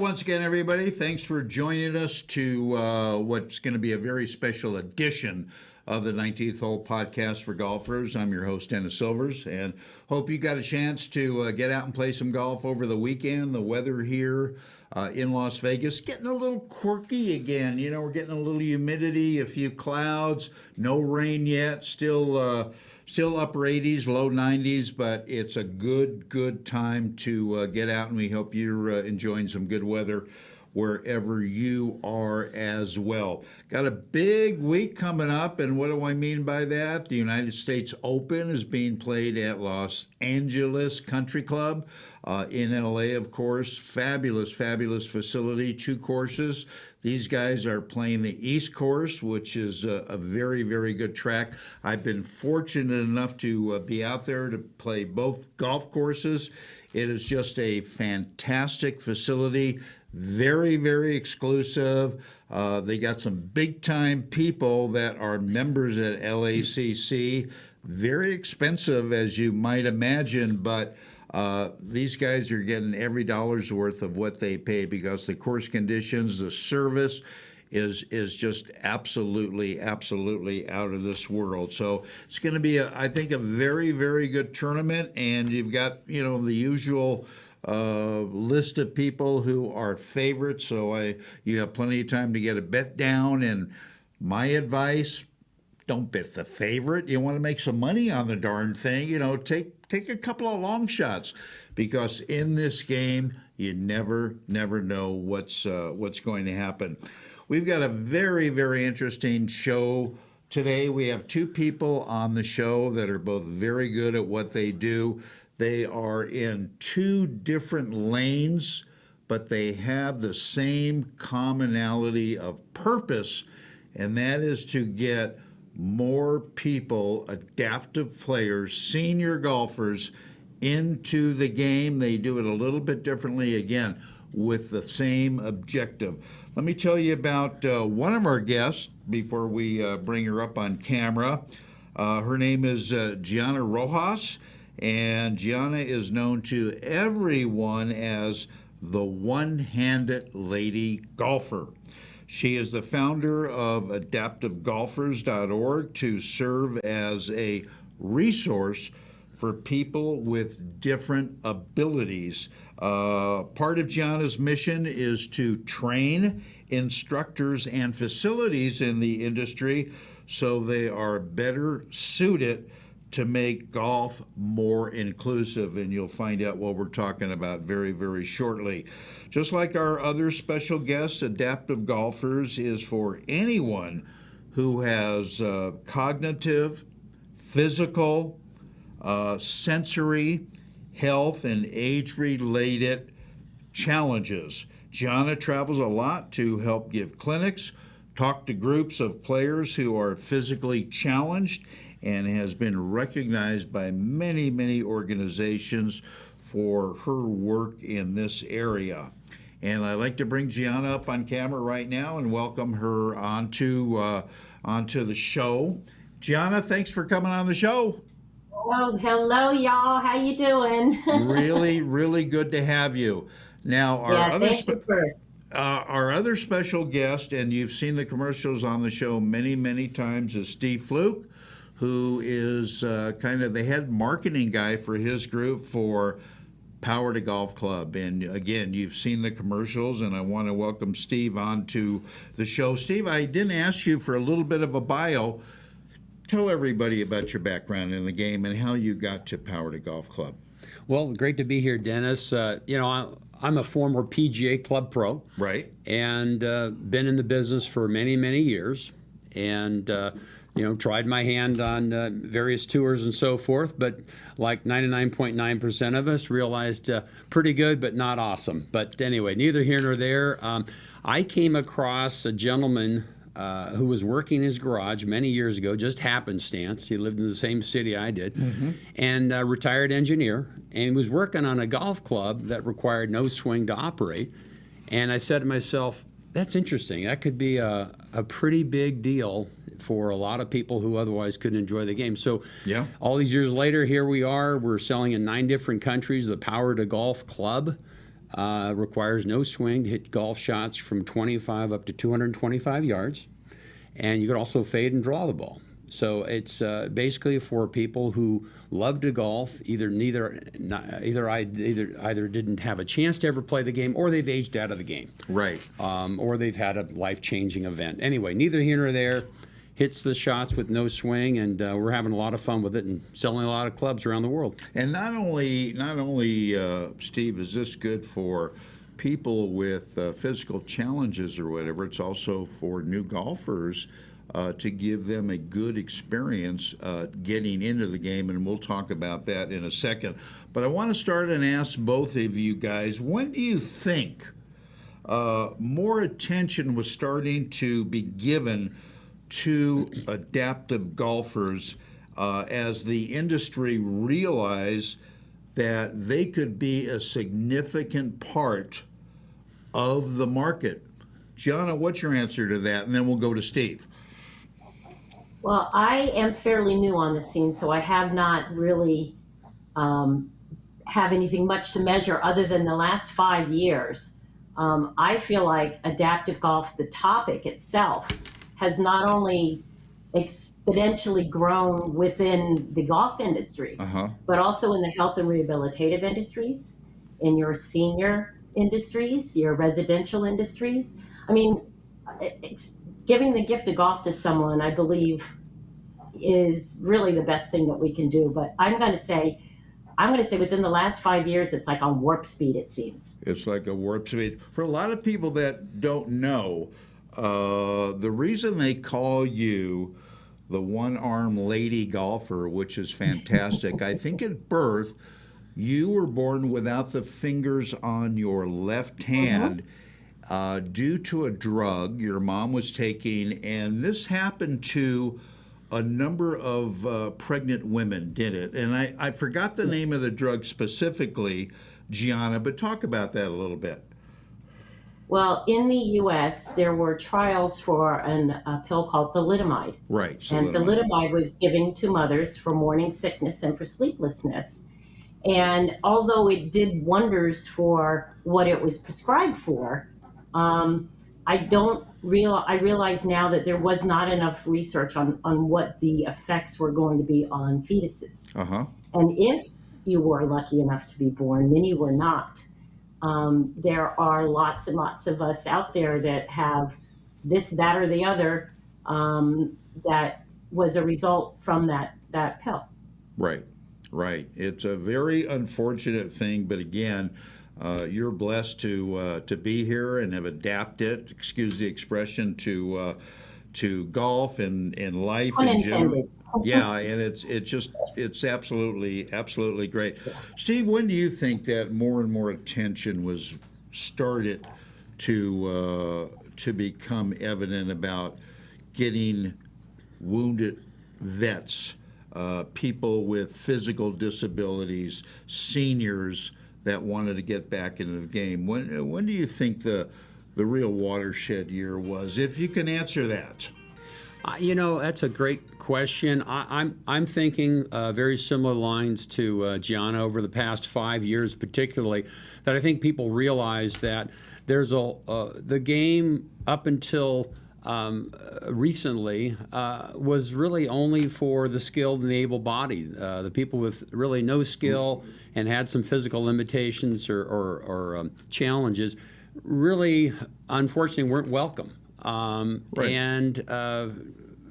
once again, everybody. Thanks for joining us to what's going to be a very special edition of the 19th Hole Podcast for Golfers. I'm your host, Dennis Silvers, and hope you got a chance to get out and play some golf over the weekend. The weather here in Las Vegas getting a little quirky again. You know, we're getting a little humidity, a few clouds, no rain yet, still upper 80s, low 90s, but it's a good time to get out, and we hope you're enjoying some good weather wherever you are as well. Got a big week coming up, and what do I mean by that? The United States Open is being played at Los Angeles Country Club in LA, of course. Fabulous facility, 2 courses. These guys are playing the East Course, which is a very good track. I've been fortunate enough to be out there to play both golf courses. It is just a fantastic facility, very exclusive. They got some big-time people that are members at LACC. Very expensive, as you might imagine, but these guys are getting every dollar's worth of what they pay because the course conditions, the service is just absolutely out of this world. So it's going to be, I think, a very good tournament, and you've got, the usual list of people who are favorites. So you have plenty of time to get a bet down, and my advice, don't bet the favorite. You want to make some money on the darn thing. Take a couple of long shots, because in this game you never know what's going to happen. We've got a very interesting show today. We have 2 people on the show that are both very good at what they do. They are in 2 different lanes, but they have the same commonality of purpose, and that is to get more people, adaptive players, senior golfers, into the game. They do it a little bit differently, again, with the same objective. Let me tell you about one of our guests before we bring her up on camera. Her name is Gianna Rojas, and Gianna is known to everyone as the one-handed lady golfer. She is the founder of AdaptiveGolfers.org to serve as a resource for people with different abilities. Part of Gianna's mission is to train instructors and facilities in the industry so they are better suited to make golf more inclusive, and you'll find out what we're talking about very shortly. Just like our other special guests, Adaptive Golfers is for anyone who has cognitive, physical, sensory, health, and age-related challenges. Gianna travels a lot to help give clinics, talk to groups of players who are physically challenged, and has been recognized by many organizations for her work in this area. And I'd like to bring Gianna up on camera right now and welcome her onto the show. Gianna, thanks for coming on the show. Oh, hello, y'all. How you doing? really good to have you. Now, our other special guest, and you've seen the commercials on the show many times, is Steve Fluke, who is kind of the head marketing guy for his group for Power to Golf Club. And again, you've seen the commercials, and I want to welcome Steve onto the show. Steve, I didn't ask you for a little bit of a bio. Tell everybody about your background in the game and how you got to Power to Golf Club. Well, great to be here, Dennis. I'm a former PGA Club pro. Right. And been in the business for many years. And tried my hand on various tours and so forth, but like 99.9% of us realized pretty good, but not awesome. But anyway, neither here nor there. I came across a gentleman who was working in his garage many years ago, just happenstance. He lived in the same city I did, and a retired engineer, and was working on a golf club that required no swing to operate. And I said to myself, that's interesting. That could be a pretty big deal for a lot of people who otherwise couldn't enjoy the game. So all these years later, here we are. We're selling in 9 different countries, the Power to Golf Club. requires no swing to hit golf shots from 25 up to 225 yards. And you can also fade and draw the ball. So it's basically for people who love to golf, either didn't have a chance to ever play the game, or they've aged out of the game, Right. or they've had a life-changing event. Anyway, neither here nor there. Hits the shots with no swing, and we're having a lot of fun with it and selling a lot of clubs around the world. And not only, Steve, is this good for people with physical challenges or whatever, it's also for new golfers to give them a good experience getting into the game, and we'll talk about that in a second. But I want to start and ask both of you guys, when do you think more attention was starting to be given to adaptive golfers as the industry realized that they could be a significant part of the market? Gianna, what's your answer to that? And then we'll go to Steve. Well, I am fairly new on the scene, so I have not really have anything much to measure other than the last 5 years. I feel like adaptive golf, the topic itself, has not only exponentially grown within the golf industry, but also in the health and rehabilitative industries, in your senior industries, your residential industries. I mean, giving the gift of golf to someone, I believe, is really the best thing that we can do. But I'm going to say within the last 5 years, it's like on warp speed, it seems. It's like a warp speed. For a lot of people that don't know, the reason they call you the one-arm lady golfer, which is fantastic, I think at birth, you were born without the fingers on your left hand due to a drug your mom was taking, and this happened to a number of pregnant women, did it? And I forgot the name of the drug specifically, Gianna, but talk about that a little bit. Well, in the U.S., there were trials for a pill called thalidomide. Right. And thalidomide was given to mothers for morning sickness and for sleeplessness. And although it did wonders for what it was prescribed for, I realize now that there was not enough research on what the effects were going to be on fetuses. And if you were lucky enough to be born, many were not. There are lots and lots of us out there that have this, that, or the other that was a result from that pill. Right, right. It's a very unfortunate thing, but again, you're blessed to be here and have adapted, excuse the expression, to golf and life in general. Yeah, and it's absolutely great. Steve, when do you think that more and more attention was started to become evident about getting wounded vets, people with physical disabilities, seniors that wanted to get back into the game? When do you think the real watershed year was, if you can answer that? That's a great question. I'm thinking very similar lines to Gianna over the past 5 years, particularly, that I think people realize that there's the game up until recently was really only for the skilled and the able-bodied. The people with really no skill and had some physical limitations or challenges really, unfortunately, weren't welcome. Right. And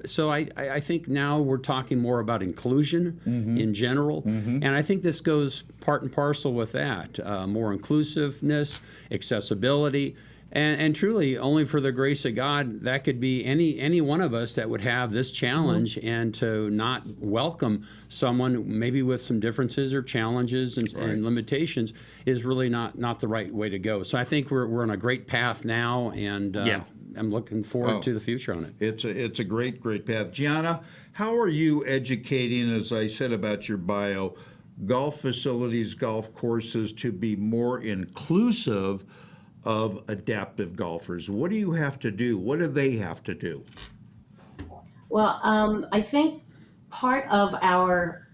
so I think now we're talking more about inclusion in general, and I think this goes part and parcel with that, more inclusiveness, accessibility, and truly, only for the grace of God, that could be any one of us that would have this challenge, and to not welcome someone maybe with some differences or challenges and limitations is really not the right way to go. So I think we're on a great path now, and I'm looking forward to the future on it. It's a great path. Gianna, how are you educating, as I said about your bio, golf facilities, golf courses to be more inclusive of adaptive golfers? What do you have to do? What do they have to do? Well, I think part of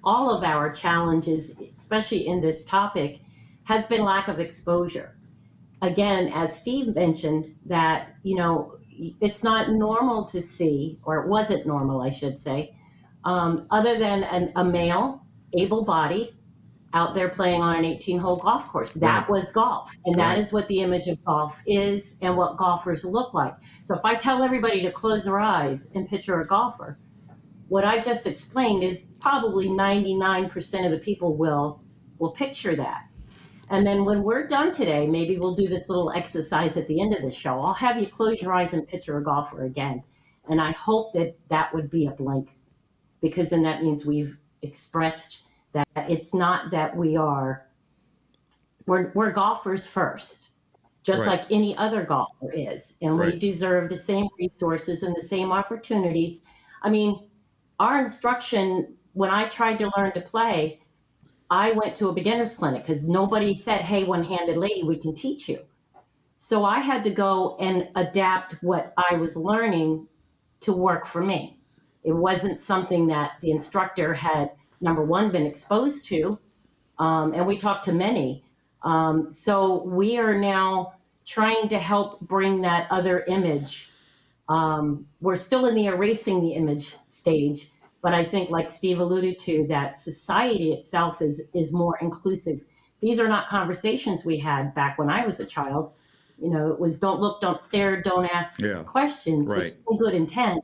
all of our challenges, especially in this topic, has been lack of exposure. again, as Steve mentioned, that, it's not normal to see, or it wasn't normal, I should say, other than a male, able-bodied, out there playing on an 18-hole golf course. That Right. was golf. And that Right. is what the image of golf is and what golfers look like. So if I tell everybody to close their eyes and picture a golfer, what I just explained is probably 99% of the people will picture that. And then when we're done today, maybe we'll do this little exercise at the end of the show. I'll have you close your eyes and picture a golfer again. And I hope that that would be a blank, because then that means we've expressed that it's not that we're golfers first, just Right. like any other golfer is. And we Right. deserve the same resources and the same opportunities. I mean, our instruction, when I tried to learn to play, I went to a beginner's clinic because nobody said, hey, one-handed lady, we can teach you. So I had to go and adapt what I was learning to work for me. It wasn't something that the instructor had, number one, been exposed to, and we talked to many. So we are now trying to help bring that other image. We're still in the erasing the image stage, but I think, like Steve alluded to, that society itself is more inclusive. These are not conversations we had back when I was a child. It was don't look, don't stare, don't ask Yeah. questions, Right. which is good intent.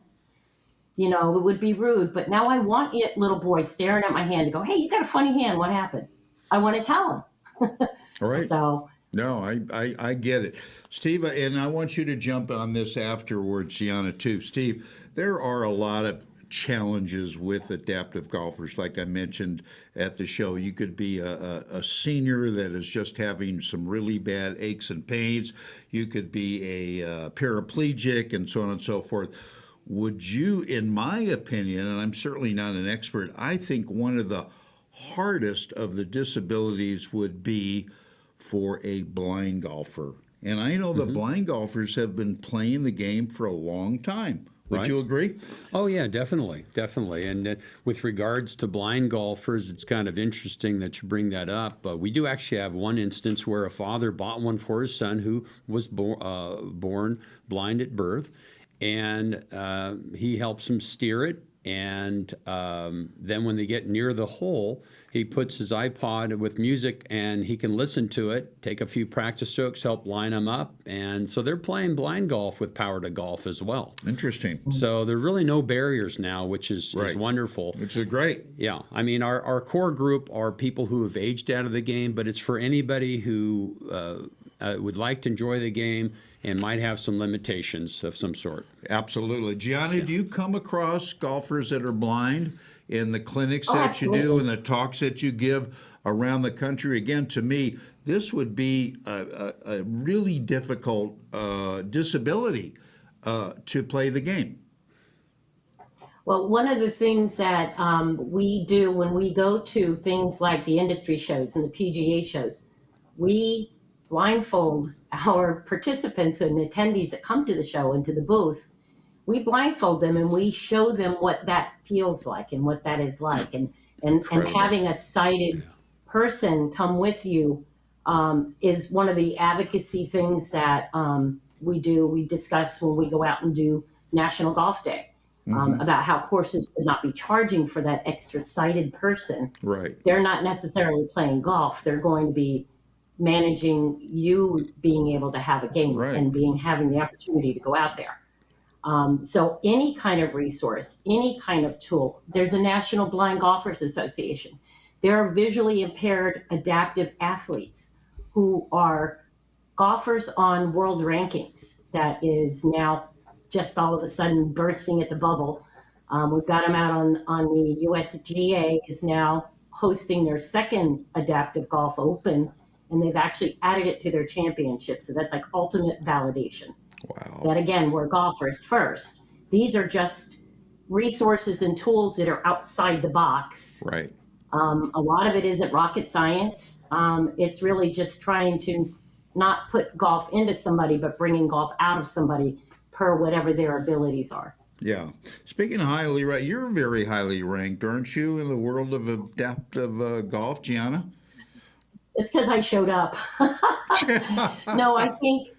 It would be rude, but now I want it, little boy staring at my hand to go, hey, you got a funny hand. What happened? I want to tell him. All right. So, No, I get it. Steve, and I want you to jump on this afterwards, Gianna, too. Steve, there are a lot of challenges with adaptive golfers. Like I mentioned at the show, you could be a senior that is just having some really bad aches and pains. You could be a paraplegic and so on and so forth. Would you, in my opinion, and I'm certainly not an expert, I think one of the hardest of the disabilities would be for a blind golfer. And I know the blind golfers have been playing the game for a long time. Would Right. you agree? Oh, yeah, definitely. And with regards to blind golfers, it's kind of interesting that you bring that up. We do actually have one instance where a father bought one for his son who was born blind at birth, and he helps him steer it. And then when they get near the hole, he puts his iPod with music and he can listen to it, take a few practice strokes, help line them up. And so they're playing blind golf with Power to Golf as well. Interesting. So there are really no barriers now, which is Right. wonderful. Which is great. Yeah, I mean, our core group are people who have aged out of the game, but it's for anybody who would like to enjoy the game and might have some limitations of some sort. Absolutely. Gianna, do you come across golfers that are blind in the clinics Oh, that you do absolutely. and the talks that you give around the country? Again, to me, this would be a really difficult disability to play the game. Well, one of the things that we do when we go to things like the industry shows and the PGA shows, we blindfold our participants and attendees that come to the show and to the booth. We blindfold them and we show them what that feels like and what that is like. And Incredible. having a sighted person come with you is one of the advocacy things that we do. We discuss when we go out and do National Golf Day. About how courses should not be charging for that extra sighted person. Right. They're not necessarily playing golf. They're going to be managing you being able to have a game Right. and having the opportunity to go out there. So any kind of resource, any kind of tool. There's a National Blind Golfers Association. There are visually impaired adaptive athletes who are golfers on world rankings that is now just all of a sudden bursting at the bubble. We've got them out on the USGA is now hosting their second Adaptive Golf Open, and they've actually added it to their championship. So that's like ultimate validation. Wow. That again, we're golfers first. These are just resources and tools that are outside the box. Right. A lot of it isn't rocket science. It's really just trying to not put golf into somebody, but bringing golf out of somebody per whatever their abilities are. Yeah. Speaking of highly ranked, you're very highly ranked, aren't you, in the world of adaptive golf, Gianna? It's because I showed up. No, I think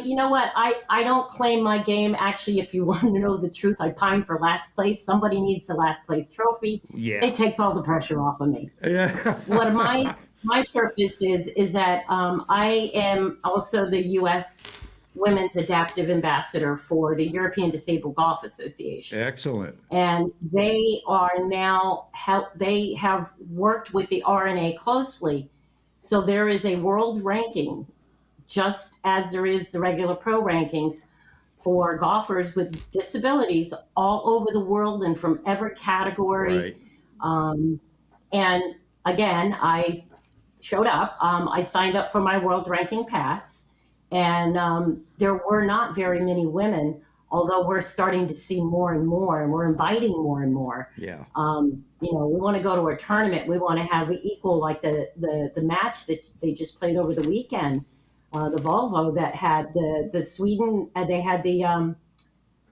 you know what? I don't claim my game. Actually, if you want to know the truth, I pine for last place. Somebody needs the last place trophy. Yeah. It takes all the pressure off of me. Yeah. What my purpose is that I am also the U.S. Women's Adaptive Ambassador for the European Disabled Golf Association. Excellent. And they are now they have worked with the RNA closely. So there is a world ranking, just as there is the regular pro rankings for golfers with disabilities all over the world and from every category. Right. And again, I showed up. I signed up for my world ranking pass, and there were not very many women, although we're starting to see more and more, and we're inviting more and more. Yeah. We want to go to a tournament. We want to have equal, like the match that they just played over the weekend, the Volvo that had the Sweden. They had the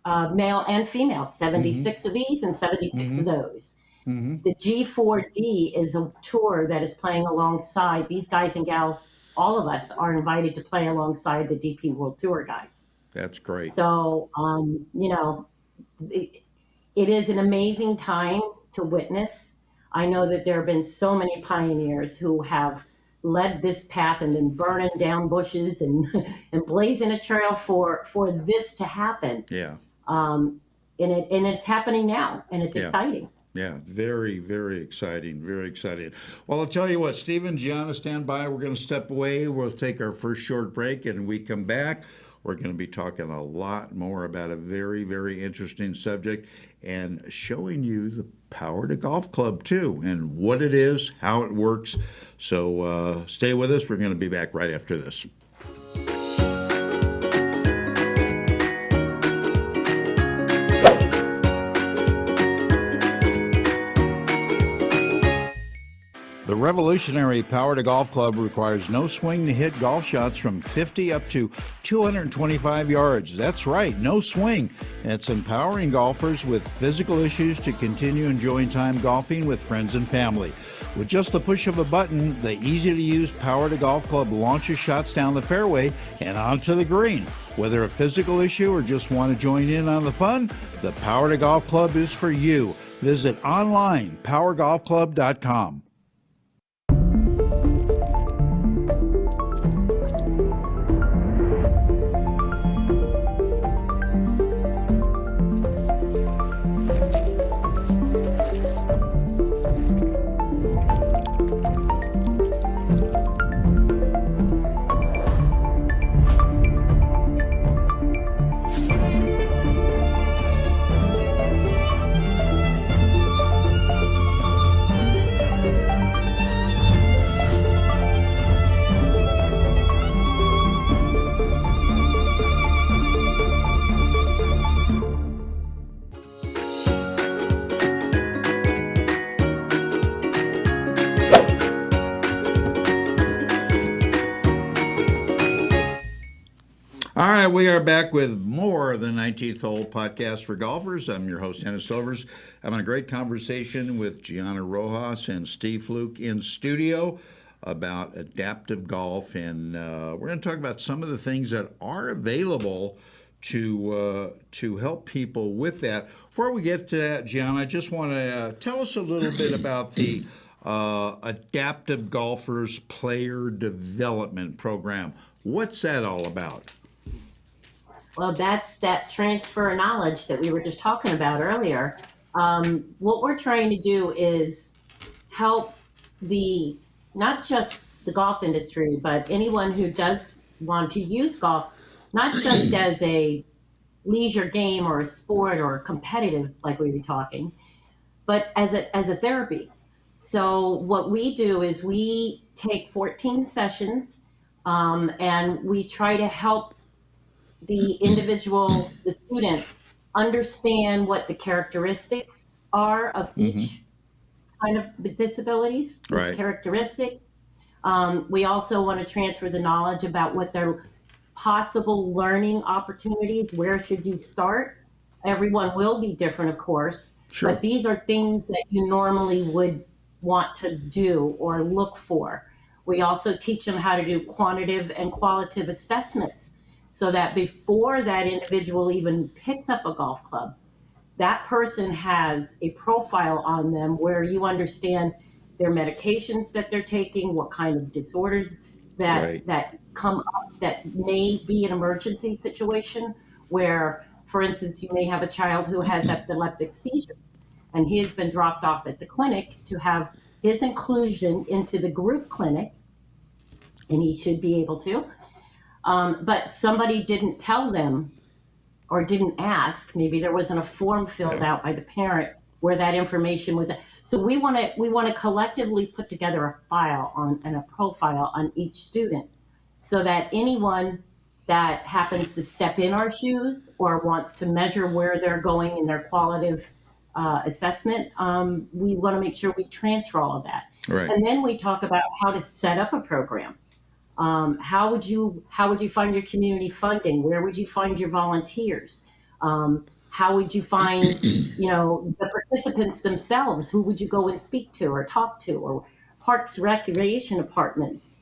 male and female, 76 of these and 76 of those. The G4D is a tour that is playing alongside these guys and gals. All of us are invited to play alongside the DP World Tour guys. That's great. So, it is an amazing time to witness. I know that there have been so many pioneers who have led this path and been burning down bushes and blazing a trail for this to happen. Yeah. And it's happening now, and it's exciting. Yeah, very, very exciting. Very exciting. Well, I'll tell you what, Stephen, Gianna, stand by. We're going to step away. We'll take our first short break, and when we come back, we're going to be talking a lot more about a very, very interesting subject and showing you the Power to Golf Club, too, and what it is, how it works. So stay with us. We're going to be back right after this. The revolutionary Power to Golf Club requires no swing to hit golf shots from 50 up to 225 yards. That's right, no swing. It's empowering golfers with physical issues to continue enjoying time golfing with friends and family. With just the push of a button, the easy-to-use Power to Golf Club launches shots down the fairway and onto the green. Whether a physical issue or just want to join in on the fun, the Power to Golf Club is for you. Visit online, powergolfclub.com. All right, we are back with more of the 19th Hole podcast for golfers. I'm your host, Dennis Silvers. Having a great conversation with Gianna Rojas and Steve Fluke in studio about adaptive golf. And we're going to talk about some of the things that are available to help people with that. Before we get to that, Gianna, I just want to tell us a little bit about the Adaptive Golfers Player Development Program. What's that all about? Well, that's that transfer of knowledge that we were just talking about earlier. What we're trying to do is help not just the golf industry, but anyone who does want to use golf, not just as a leisure game or a sport or competitive, like we were talking, but as a therapy. So what we do is we take 14 sessions and we try to help the individual, the student, understand what the characteristics are of each kind of disabilities, Right. characteristics. We also want to transfer the knowledge about what their possible learning opportunities, where should you start? Everyone will be different, of course, Sure. but these are things that you normally would want to do or look for. We also teach them how to do quantitative and qualitative assessments so that before that individual even picks up a golf club, that person has a profile on them where you understand their medications that they're taking, what kind of disorders Right. that come up that may be an emergency situation where, for instance, you may have a child who has epileptic seizures and he has been dropped off at the clinic to have his inclusion into the group clinic, and he should be able to. But somebody didn't tell them or didn't ask. Maybe there wasn't a form filled out by the parent where that information was. So we want to collectively put together a file on and a profile on each student, so that anyone that happens to step in our shoes or wants to measure where they're going in their qualitative assessment, we want to make sure we transfer all of that. Right. And then we talk about how to set up a program. How would you find your community funding? Where would you find your volunteers? How would you find, the participants themselves? Who would you go and speak to or talk to? Or parks recreation departments.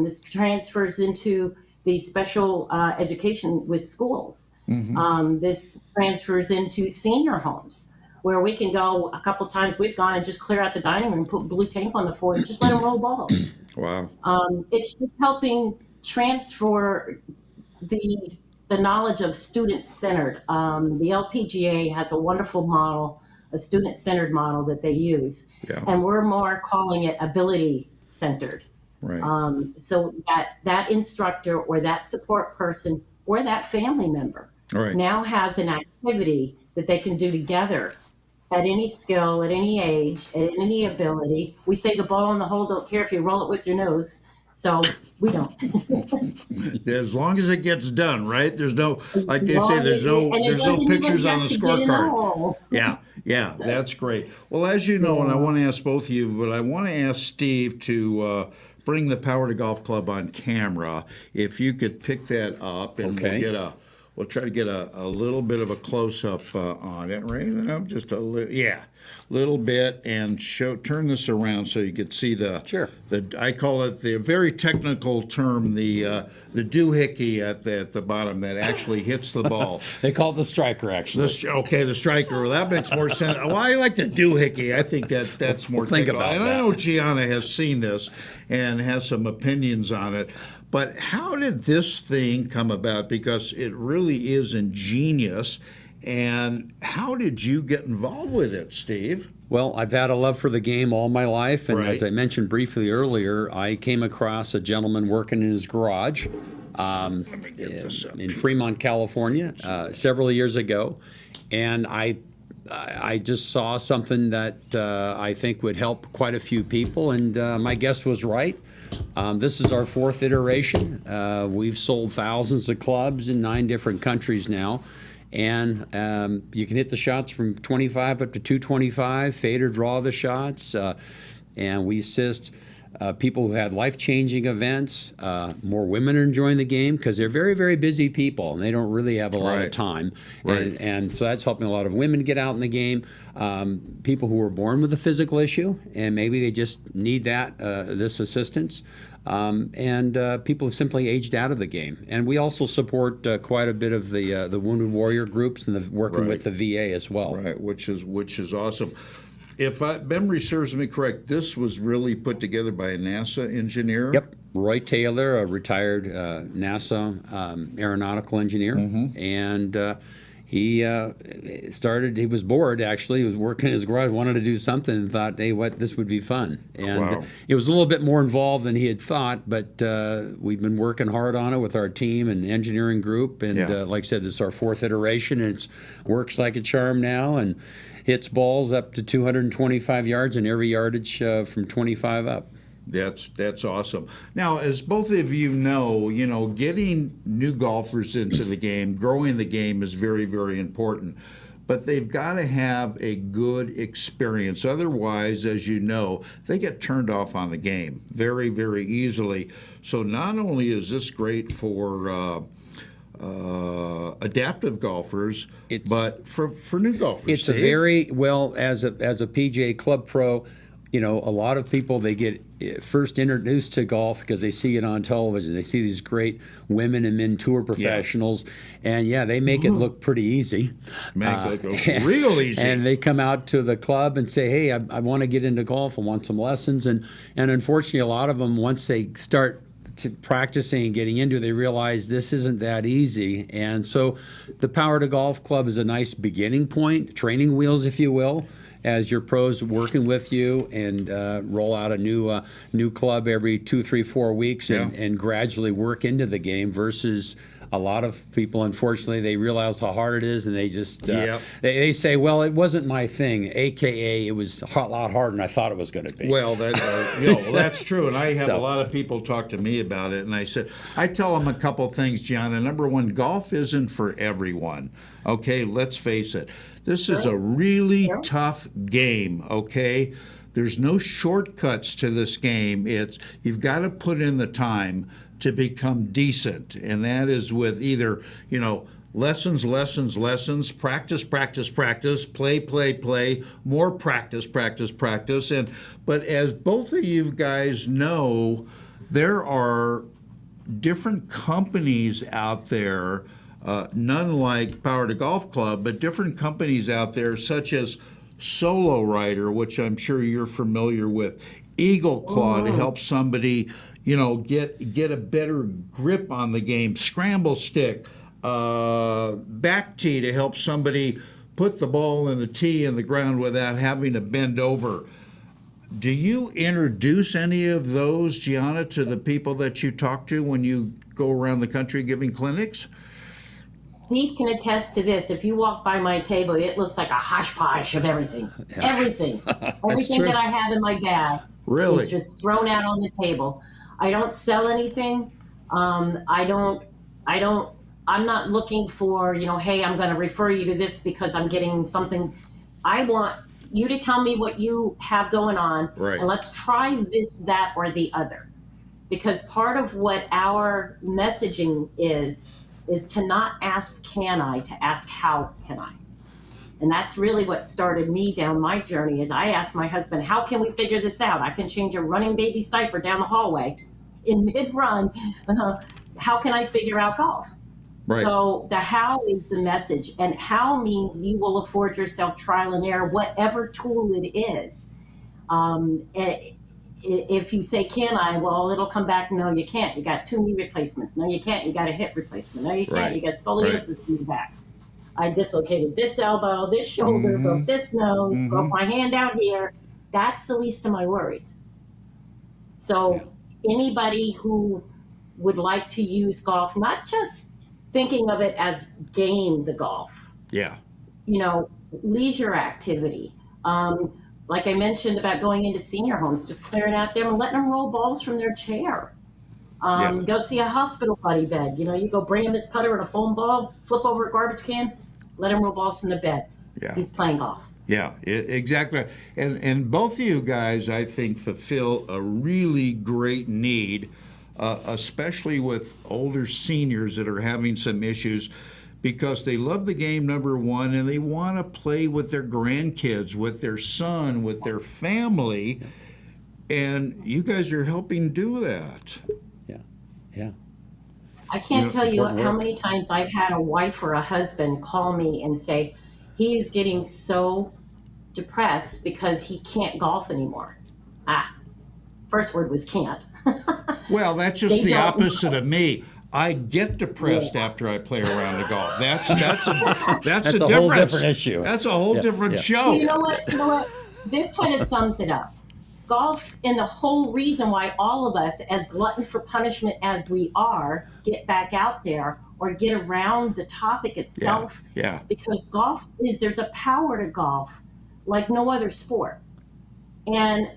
This transfers into the special education with schools. This transfers into senior homes, where we can go a couple times. We've gone and just clear out the dining room, put blue tape on the floor, and just let them roll balls. Wow. It's just helping transfer the knowledge of student-centered. The LPGA has a wonderful model, a student-centered model that they use, and we're more calling it ability-centered. Right. So that instructor or that support person or that family member Right. now has an activity that they can do together at any skill, at any age, at any ability. We say the ball in the hole, don't care if you roll it with your nose. So we don't. As long as it gets done, right? There's no, like they say, there's no pictures on the scorecard. Yeah, that's great. Well, as you know, and I want to ask both of you, but I want to ask Steve to bring the Power to Golf Club on camera. If you could pick that up, and we'll try to get a little bit of a close-up on it, right? Just a little bit, and turn this around so you could see I call it the very technical term, the doohickey at the bottom that actually hits the ball. They call it the striker, actually. The striker. Well, that makes more sense. Well, I like the doohickey. I think that's more Think technical. about And that. I know Gianna has seen this and has some opinions on it. But how did this thing come about? Because it really is ingenious. And how did you get involved with it, Steve? Well, I've had a love for the game all my life. And Right. as I mentioned briefly earlier, I came across a gentleman working in his garage in Fremont, California, several years ago. And I just saw something that I think would help quite a few people. And my guess was right. This is our fourth iteration. We've sold thousands of clubs in 9 different countries now. And you can hit the shots from 25 up to 225, fade or draw the shots. And we assist people who had life-changing events. More women are enjoying the game because they're very, very busy people, and they don't really have a lot of time. Right. And so that's helping a lot of women get out in the game. People who were born with a physical issue, and maybe they just need this assistance. And people have simply aged out of the game. And we also support quite a bit of the Wounded Warrior groups and working with the VA as well. Right, which is awesome. If memory serves me correct, this was really put together by a NASA engineer? Yep. Roy Taylor, a retired NASA aeronautical engineer. And he was bored, actually. He was working in his garage, wanted to do something, and thought, hey, this would be fun. And it was a little bit more involved than he had thought, but we've been working hard on it with our team and engineering group. And like I said, this is our 4th iteration, and it works like a charm now, and hits balls up to 225 yards in every yardage from 25 up. That's awesome. Now, as both of you know, getting new golfers into the game, growing the game is very, very important. But they've got to have a good experience. Otherwise, as you know, they get turned off on the game very, very easily. So not only is this great for adaptive golfers, but for new golfers. It's Steve? a very, well, as a PGA Club Pro, you know, a lot of people, they get first introduced to golf because they see it on television. They see these great women and men tour professionals, and they make it look pretty easy. Make it look real easy. And they come out to the club and say, hey, I want to get into golf. I want some lessons. And unfortunately, a lot of them, once they start practicing and getting into it, they realize this isn't that easy. And so the Power to Golf Club is a nice beginning point, training wheels, if you will, as your pros working with you, and roll out a new club every 2, 3, 4 weeks, and gradually work into the game, versus a lot of people, unfortunately, they realize how hard it is, and they just they say, well, it wasn't my thing, aka it was a lot harder than I thought it was going to be. Well, that's true, and I have a lot of people talk to me about it, and I tell them a couple things, Gianna. Number one, golf isn't for everyone. Okay, let's face it. This is a really tough game, okay? There's no shortcuts to this game. You've got to put in the time to become decent, and that is with either, lessons, practice, play, more practice. But as both of you guys know, there are different companies out there, none like Power to Golf Club, but different companies out there such as Solo Rider, which I'm sure you're familiar with, Eagle Claw to help somebody get a better grip on the game, Scramble Stick, Back Tee to help somebody put the ball in the tee in the ground without having to bend over. Do you introduce any of those, Gianna, to the people that you talk to when you go around the country giving clinics? Steve can attest to this. If you walk by my table, it looks like a hodgepodge of everything. Everything that I have in my bag is just thrown out on the table. I don't sell anything. I'm not looking for, hey, I'm going to refer you to this because I'm getting something. I want you to tell me what you have going on, and let's try this, that, or the other. Because part of what our messaging is to not ask can I, to ask how can I. And that's really what started me down my journey. Is I asked my husband, how can we figure this out? I can change a running baby's diaper down the hallway in mid-run. How can I figure out golf? Right. So the how is the message, and how means you will afford yourself trial and error, whatever tool it is. If you say, can I? Well, it'll come back, no, you can't. You got 2 knee replacements. No, you can't. You got a hip replacement. No, you can't. You got scoliosis in the back. I dislocated this elbow, this shoulder, broke this nose, broke my hand out here. That's the least of my worries. So anybody who would like to use golf, not just thinking of it as game the golf. Yeah. Leisure activity. Like I mentioned about going into senior homes, just clearing out there and letting them roll balls from their chair. Go see a hospital buddy bed. You go bring him his putter and a foam ball, flip over a garbage can, let him roll balls from the bed. Yeah. He's playing golf. Yeah, exactly. And both of you guys, I think, fulfill a really great need, especially with older seniors that are having some issues, because they love the game, number one, and they want to play with their grandkids, with their son, with their family, and you guys are helping do that. Yeah. I can't tell you how many times I've had a wife or a husband call me and say, he is getting so depressed because he can't golf anymore. First word was can't. Well, that's just the opposite of me. I get depressed after I play around the golf. That's a whole different issue. That's a whole different show. You know what? This kind of sums it up. Golf, and the whole reason why all of us, as glutton for punishment as we are, get back out there or get around the topic itself. Yeah. Because there's a power to golf like no other sport. And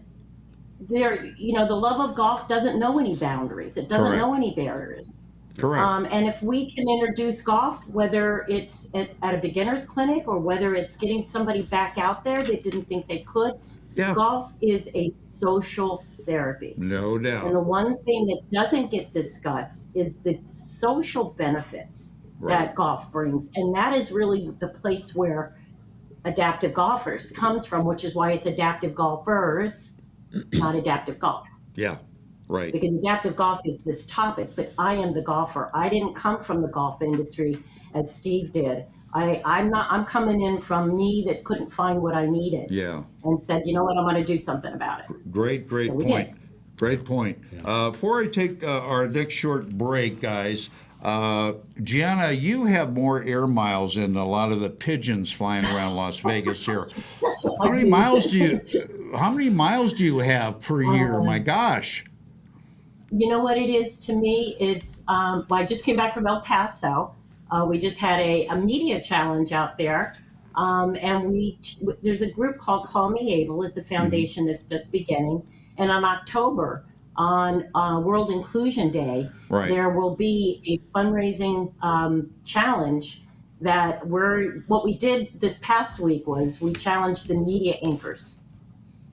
the love of golf doesn't know any boundaries. It doesn't know any barriers. Correct. And if we can introduce golf, whether it's at a beginner's clinic or whether it's getting somebody back out there that didn't think they could, golf is a social therapy. No doubt. And the one thing that doesn't get discussed is the social benefits that golf brings. And that is really the place where adaptive golfers comes from, which is why it's adaptive golfers not adaptive golf. Yeah, right. Because adaptive golf is this topic, but I am the golfer. I didn't come from the golf industry as Steve did. I'm coming in from me that couldn't find what I needed Yeah. and said, you know what, I'm going to do something about it. Great So we point. did. Great point. Before I take our next short break, guys, Gianna, you have more air miles than a lot of the pigeons flying around Las Vegas here. How many miles do you have per year? My gosh. You know what it is to me? It's, well, I just came back from El Paso. We just had a media challenge out there. And there's a group called Call Me Able. It's a foundation that's just beginning. And in October, on World Inclusion Day, Right. there will be a fundraising challenge what we did this past week was we challenged the media anchors.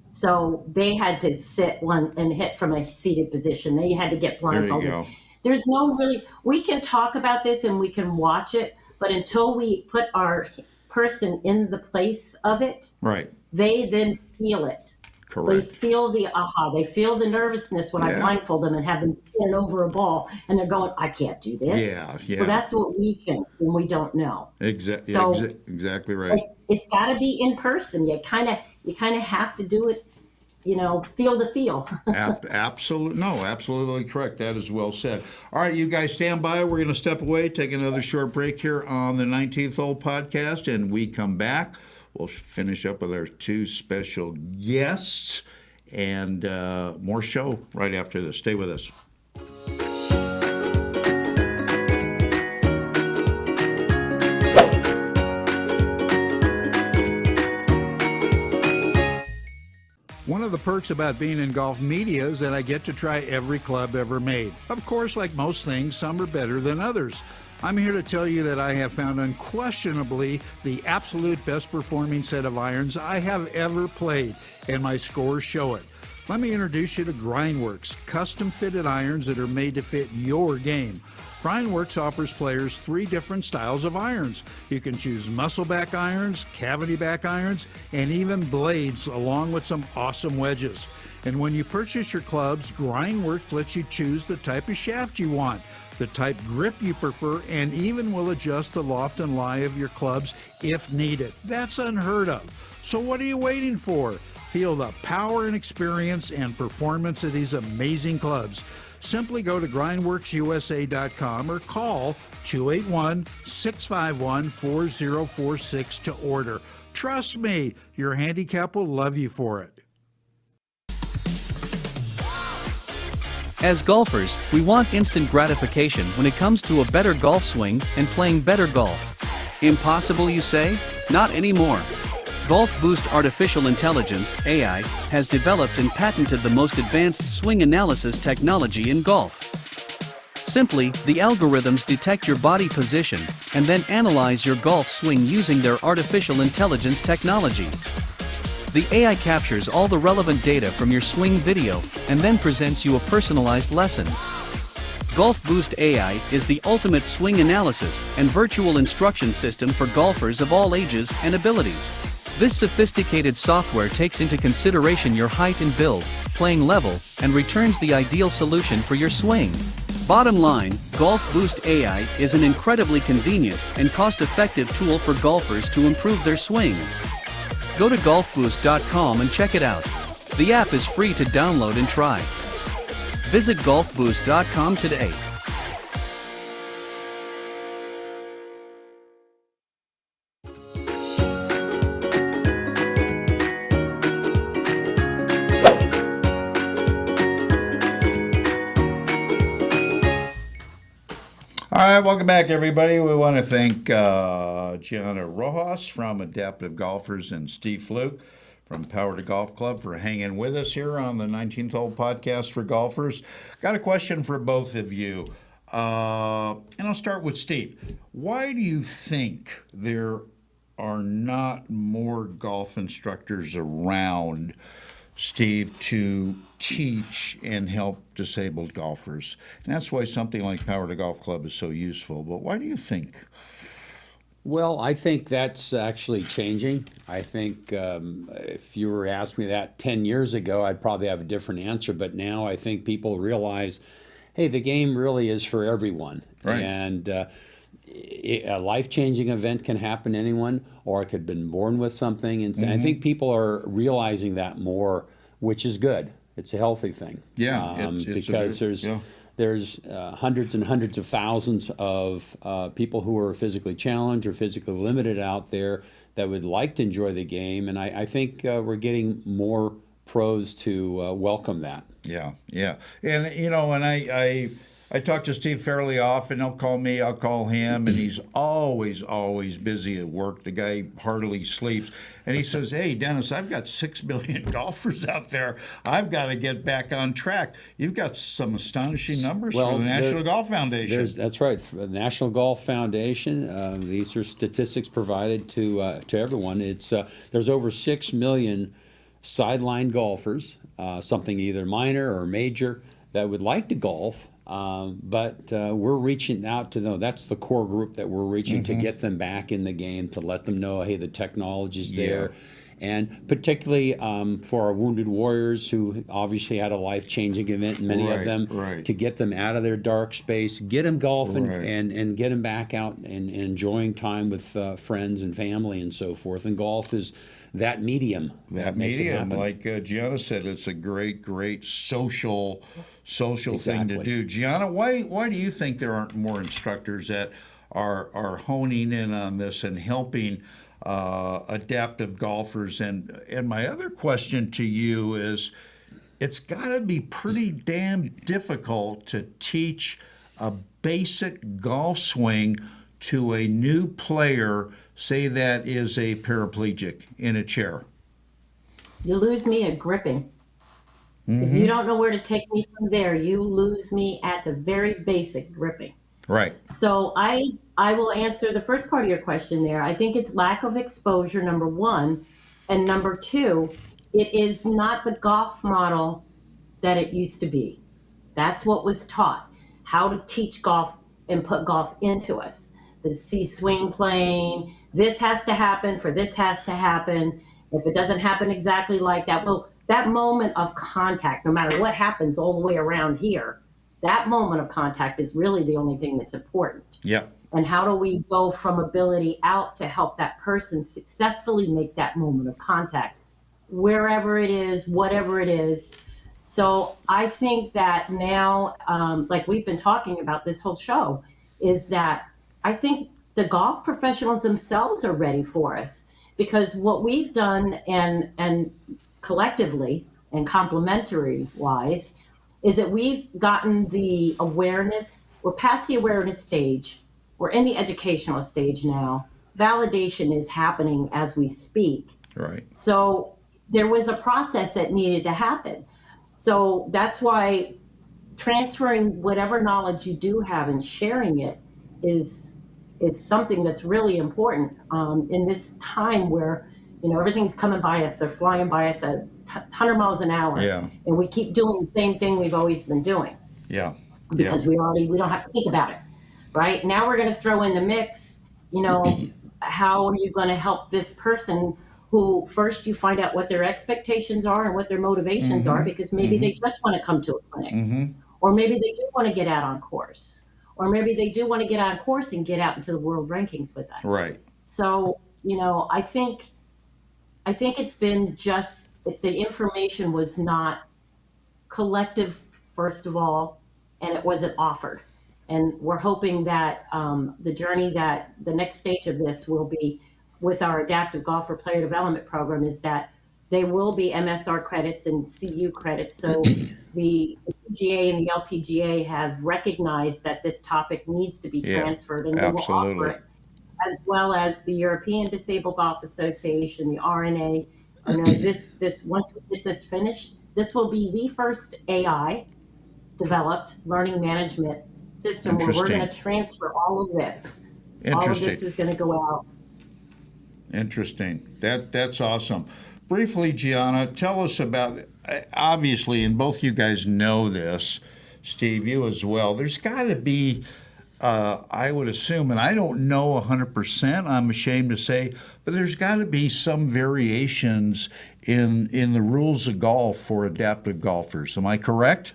So they had to sit and hit from a seated position. They had to get There you blindfolded. go. There's no really, we can talk about this and we can watch it, but until we put our person in the place of it, Right. they then feel it. They Correct. feel the aha. They feel the nervousness when I Yeah. blindfold them and have them stand over a ball, and they're going, "I can't do this." Yeah, yeah. So that's what we think when we don't know. So Exactly right. it's got to be in person. You kind of have to do it. Feel the feel. Absolutely correct. That is well said. All right, you guys stand by. We're going to step away, take another short break here on the 19th Hole podcast, and we come back. We'll finish up with our two special guests and more show right after this. Stay with us. One of the perks about being in golf media is that I get to try every club ever made. Of course, like most things, some are better than others. I'm here to tell you that I have found unquestionably the absolute best performing set of irons I have ever played, and my scores show it. Let me introduce you to Grindworks, custom fitted irons that are made to fit your game. Grindworks offers players 3 different styles of irons. You can choose muscle back irons, cavity back irons, and even blades, along with some awesome wedges. And when you purchase your clubs, Grindworks lets you choose the type of shaft you want, the type grip you prefer, and even will adjust the loft and lie of your clubs if needed. That's unheard of. So what are you waiting for? Feel the power and experience and performance of these amazing clubs. Simply go to grindworksusa.com or call 281-651-4046 to order. Trust me, your handicap will love you for it. As golfers, we want instant gratification when it comes to a better golf swing and playing better golf. Impossible, you say? Not anymore. Golf Boost Artificial Intelligence, AI, has developed and patented the most advanced swing analysis technology in golf. Simply, the algorithms detect your body position and then analyze your golf swing using their artificial intelligence technology. The AI captures all the relevant data from your swing video and then presents you a personalized lesson. Golf Boost AI is the ultimate swing analysis and virtual instruction system for golfers of all ages and abilities. This sophisticated software takes into consideration your height and build, playing level, and returns the ideal solution for your swing. Bottom line, Golf Boost AI is an incredibly convenient and cost-effective tool for golfers to improve their swing. Go to golfboost.com and check it out. The app is free to download and try. Visit golfboost.com today. All right, welcome back, everybody. We want to thank Gianna Rojas from Adaptive Golfers and Steve Fluke from Power to Golf Club for hanging with us here on the 19th Hole podcast for golfers. Got a question for both of you. And I'll start with Steve. Why do you think there are not more golf instructors around, Steve, to teach and help disabled golfers? And that's why something like Power to Golf Club is so useful. But why do you think? Well, I think that's actually changing. I think if you were asking me that 10 years ago, I'd probably have a different answer. But now I think people realize, hey, the game really is for everyone. Right. And a life-changing event can happen to anyone, or I could have been born with something. And I think people are realizing that more, which is good. It's a healthy thing. Yeah, because there's hundreds and hundreds of thousands of people who are physically challenged or physically limited out there that would like to enjoy the game, and I think we're getting more pros to welcome that. Yeah, yeah. And, and I talk to Steve fairly often. He'll call me, I'll call him, and he's always busy at work. The guy hardly sleeps. And he says, hey, Dennis, I've got 6 million golfers out there. I've got to get back on track. You've got some astonishing numbers for the National Golf Foundation. That's right. The National Golf Foundation, these are statistics provided to everyone. There's over 6 million sideline golfers, something either minor or major, that would like to golf. But we're reaching out to them. That's the core group that we're reaching to get them back in the game, to let them know, hey, the technology's there. And particularly for our wounded warriors who obviously had a life-changing event, many of them, to get them out of their dark space, get them golfing, and get them back out and enjoying time with friends and family and so forth. And golf is that medium. That medium, like Gianna said, it's a great social thing to do. Gianna, why do you think there aren't more instructors that are honing in on this and helping adaptive golfers? And my other question to you is, it's got to be pretty damn difficult to teach a basic golf swing to a new player, say that is a paraplegic in a chair. You lose me at gripping. If you don't know where to take me from there, you lose me at the very basic gripping. Right. So I will answer the first part of your question there. I think it's lack of exposure, number one. And number two, it is not the golf model that it used to be. That's what was taught, how to teach golf and put golf into us. The C swing plane, this has to happen for this has to happen. If it doesn't happen exactly like that, well, that moment of contact, no matter what happens all the way around here, that moment of contact is really the only thing that's important. Yeah. And how do we go from ability out to help that person successfully make that moment of contact, wherever it is, whatever it is. So I think that now, like we've been talking about this whole show, is that I think the golf professionals themselves are ready for us, because what we've done and collectively and complementary wise is that we've gotten the awareness. We're past the awareness stage. We're in the educational stage now. Validation is happening as we speak. Right. So there was a process that needed to happen. So that's why transferring whatever knowledge you do have and sharing it is something that's really important in this time where, everything's coming by us. They're flying by us at 100 miles an hour. Yeah. And we keep doing the same thing we've always been doing. Yeah. Because we don't have to think about it. Right? Now we're going to throw in the mix, how are you going to help this person who first you find out what their expectations are and what their motivations are, because maybe they just want to come to a clinic. Or maybe they do want to get out on course. Or maybe they do want to get on course and get out into the world rankings with us. Right. So, I think it's been just that the information was not collective, first of all, and it wasn't offered. And we're hoping that the journey that the next stage of this will be with our Adaptive Golfer Player Development Program is that they will be MSR credits and CU credits. So the PGA and the LPGA have recognized that this topic needs to be transferred, and they will offer it, as well as the European Disabled Golf Association, the RNA. This once we get this finished, this will be the first AI developed learning management system where we're going to transfer all of this. All of this is going to go out. Interesting. That's awesome. Briefly, Gianna, tell us about, obviously, and both you guys know this, Steve, you as well, there's got to be I would assume, and I don't know 100%, I'm ashamed to say, but there's got to be some variations in the rules of golf for adaptive golfers. Am I correct?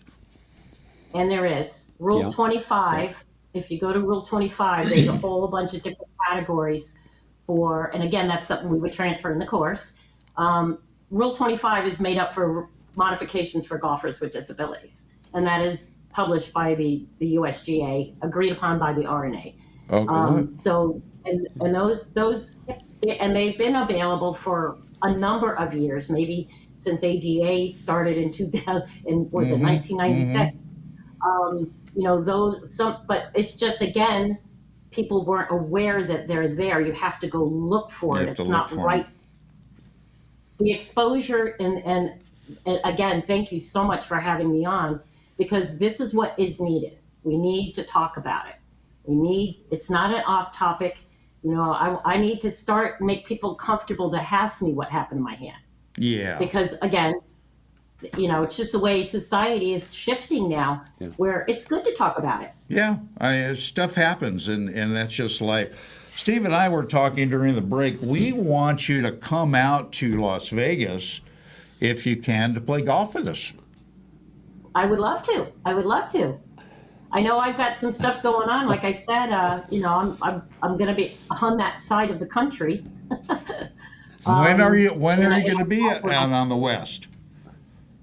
And there is. Rule 25, if you go to Rule 25, there's a whole bunch of different categories for, and again, that's something we would transfer in the course. Rule 25 is made up for modifications for golfers with disabilities, and that is published by the USGA, agreed upon by the RNA. Okay. So, and those, and they've been available for a number of years, maybe since ADA started in 2000, in was it 1996? You know, but it's just, again, people weren't aware that they're there. You have to go look for it. It's not right. The exposure, and again, thank you so much for having me on, because this is what is needed. We need to talk about it. It's not an off topic. You know, I need to make people comfortable to ask me what happened to my hand. Yeah. Because again, you know, it's just the way society is shifting now, where it's good to talk about it. Yeah, stuff happens, and that's just life. Steve and I were talking during the break. We want you to come out to Las Vegas, if you can, to play golf with us. I would love to. I know I've got some stuff going on. Like I said, you know, I'm going to be on that side of the country. When are you going to be out on the West?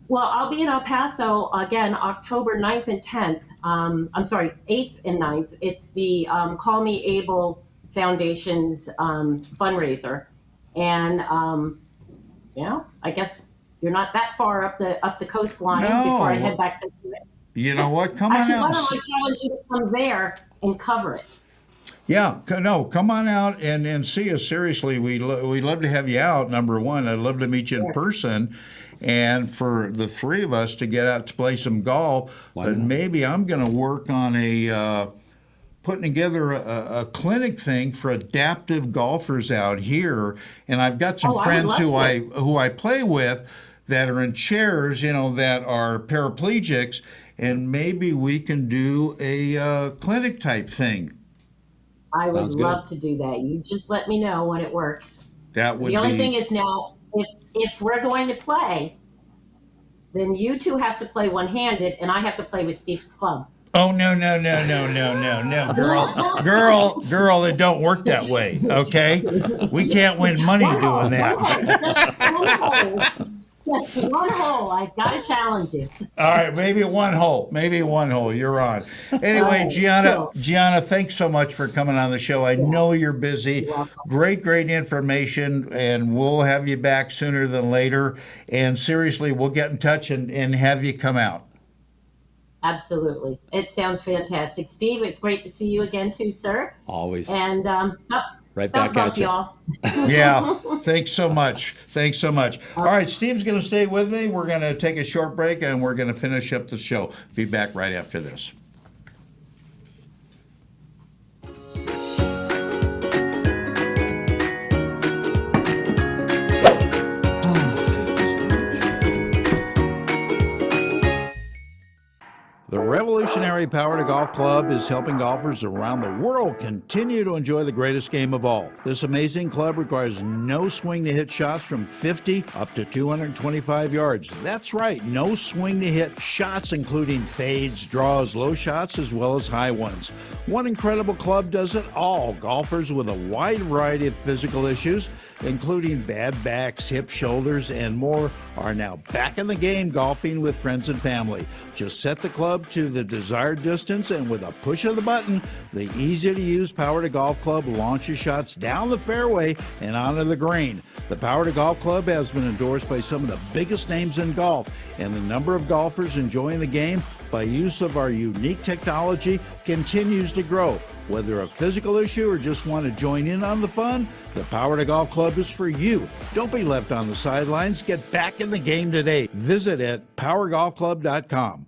Well, I'll be in El Paso again, October 9th and 10th. I'm sorry, 8th and 9th. It's the Call Me Able Foundation's fundraiser, and you know, I guess you're not that far up the coastline before I head back to it. You know what? Come on out. Why don't I challenge you to come there and cover it? Yeah, no, come on out and see us. Seriously, we'd love to have you out, number one. I'd love to meet you in person. And for the three of us to get out to play some golf. But maybe I'm going to work on putting together a clinic thing for adaptive golfers out here. And I've got some friends who I play with that are in chairs, you know, that are paraplegics. And maybe we can do a clinic type thing. I would love to do that. You just let me know when it works. That would be. The only thing is now, if we're going to play, then you two have to play one-handed, and I have to play with Steve's club. Oh, no, girl, it don't work that way, okay? We can't win money doing that. Just one hole. I've got to challenge you. All right, maybe one hole. You're on. Anyway, right, Gianna, thanks so much for coming on the show. I know you're busy. Great information, and we'll have you back sooner than later. And seriously, we'll get in touch and have you come out. Absolutely. It sounds fantastic. Steve, it's great to see you again too, sir. Always. And Right back at you. Y'all. Yeah, thanks so much. All right, Steve's going to stay with me. We're going to take a short break, and we're going to finish up the show. Be back right after this. The Revolutionary Power to Golf Club is helping golfers around the world continue to enjoy the greatest game of all. This amazing club requires no swing to hit shots from 50 up to 225 yards. That's right, no swing to hit shots, including fades, draws, low shots, as well as high ones. One incredible club does it all. Golfers with a wide variety of physical issues, including bad backs, hips, shoulders, and more, are now back in the game golfing with friends and family. Just set the club to the desired distance, and with a push of the button, the easy-to-use Power to Golf Club launches shots down the fairway and onto the green. The Power to Golf Club has been endorsed by some of the biggest names in golf, and the number of golfers enjoying the game by use of our unique technology continues to grow. Whether a physical issue or just want to join in on the fun, the Power to Golf Club is for you. Don't be left on the sidelines. Get back in the game today. Visit at powergolfclub.com.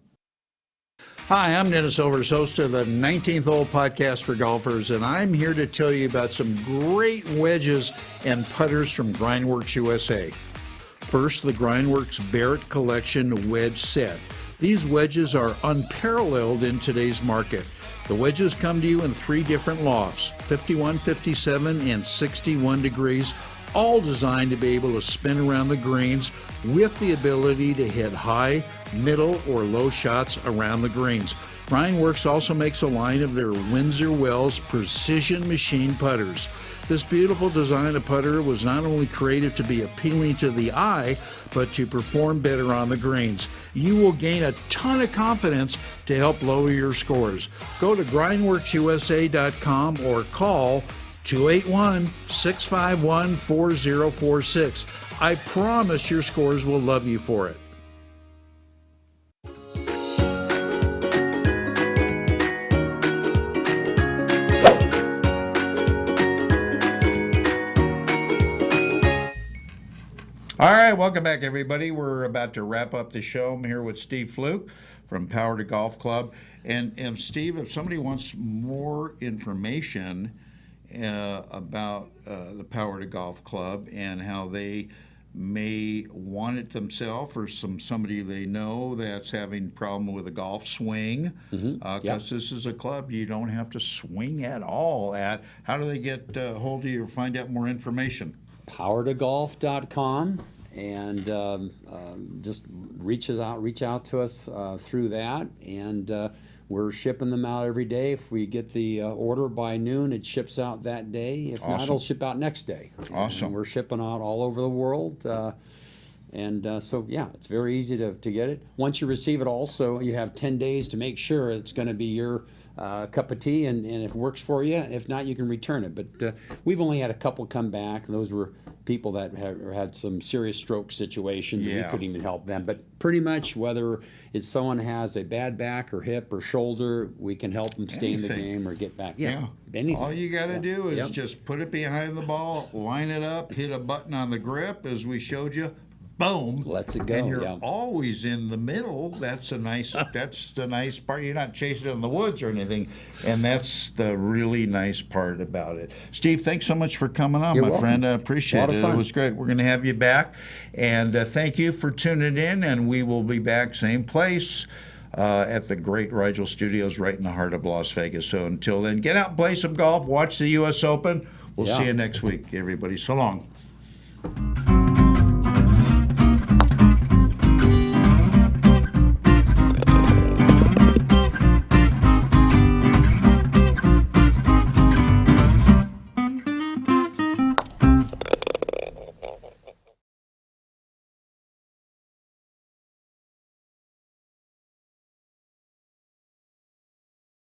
Hi, I'm Dennis Silvers, host of the 19th Hole Podcast for Golfers, and I'm here to tell you about some great wedges and putters from Grindworks USA. First, the Grindworks Barrett Collection Wedge Set. These wedges are unparalleled in today's market. The wedges come to you in 3 different lofts, 51, 57, and 61 degrees, all designed to be able to spin around the greens with the ability to hit high, middle, or low shots around the greens. Grindworks also makes a line of their Windsor Wells precision machine putters. This beautiful design of putter was not only created to be appealing to the eye, but to perform better on the greens. You will gain a ton of confidence to help lower your scores. Go to grindworksusa.com or call 281-651-4046. I promise your scores will love you for it. All right, welcome back, everybody. We're about to wrap up the show. I'm here with Steve Fluke from Power to Golf Club. And Steve, if somebody wants more information about the Power to Golf Club and how they may want it themselves or somebody they know that's having a problem with a golf swing, because this is a club you don't have to swing at all at, how do they get hold of you or find out more information? powertogolf.com, and just reach out to us through that, and we're shipping them out every day. If we get the order by noon, it ships out that day. If not, it'll ship out next day. Awesome. And we're shipping out all over the world. So yeah, it's very easy to get it. Once you receive it also, you have 10 days to make sure it's going to be your cup of tea, and if it works for you. If not, you can return it. But we've only had a couple come back. Those were people that had some serious stroke situations, and we couldn't even help them. But pretty much, whether it's someone has a bad back or hip or shoulder, we can help them stay in the game or get back. Anything. All you got to do is just put it behind the ball, line it up, hit a button on the grip, as we showed you. Boom. Lets it go. And you're always in the middle. That's the nice part. You're not chasing it in the woods or anything. And that's the really nice part about it. Steve, thanks so much for coming on, my friend. I appreciate it. It was great. We're going to have you back. And thank you for tuning in. And we will be back same place at the great Rigel Studios right in the heart of Las Vegas. So until then, get out and play some golf. Watch the U.S. Open. We'll see you next week, everybody. So long.